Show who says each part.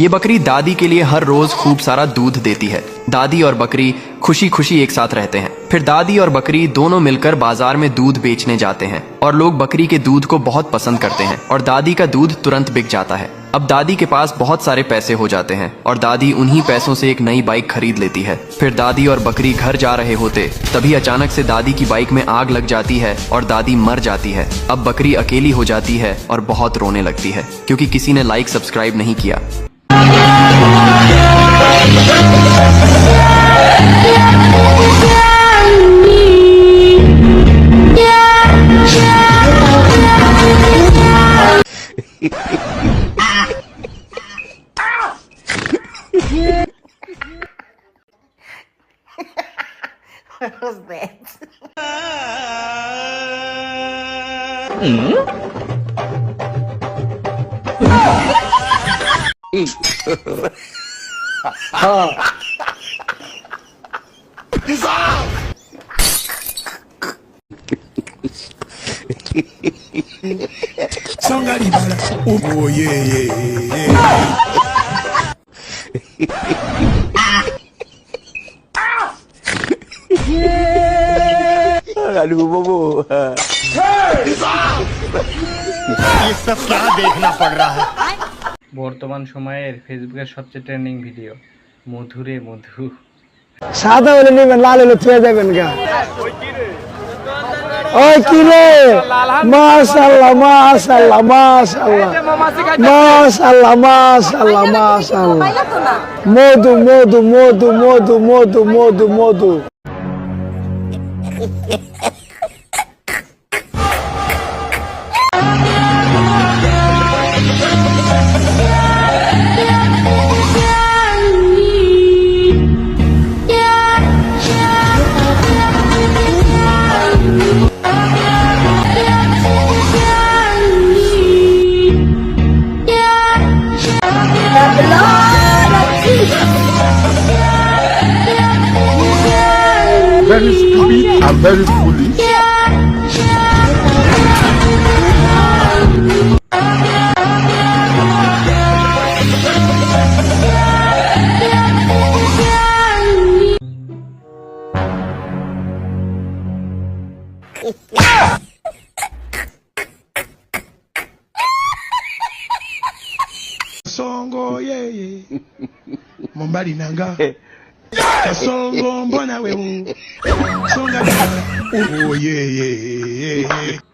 Speaker 1: बकरी दादी के लिए हर रोज खूब सारा दूध देती है। दादी और बकरी खुशी खुशी एक साथ रहते हैं। फिर दादी और बकरी दोनों मिलकर बाजार में दूध बेचने जाते हैं और लोग बकरी के दूध को बहुत पसंद करते हैं और दादी का दूध तुरंत बिक जाता है। अब दादी के पास बहुत सारे पैसे हो जाते हैं और दादी उन्हीं पैसों से एक नई बाइक खरीद लेती है। फिर दादी और बकरी घर जा रहे होते तभी अचानक से दादी की बाइक में आग लग जाती है और दादी मर जाती है। अब बकरी अकेली हो जाती है और बहुत रोने लगती है क्योंकि किसी ने लाइक सब्सक्राइब नहीं किया।
Speaker 2: What was that?
Speaker 3: Somebody better. Oh yeah.
Speaker 4: Aduh, bobo.
Speaker 3: ये सब क्या देखना पड़ रहा है?
Speaker 5: বর্তমান সময়ের ফেসবুকের সবচেয়ে ট্রেন্ডিং ভিডিও মধুরে মধু।
Speaker 6: সাদা হলে নেবেন, লাল হলে থুয়ে যাবেন গা। ওই কি রে, মাশাআল্লাহ মাশাআল্লাহ মাশাআল্লাহ মাশাআল্লাহ মাশাআল্লাহ মাশাআল্লাহ, মধু মধু মধু মধু মধু মধু মধু।
Speaker 4: Very stupid and very foolish.
Speaker 3: Songo yeah. Mombali nanga. Songo mbona wewe. Songa. Oh yeah.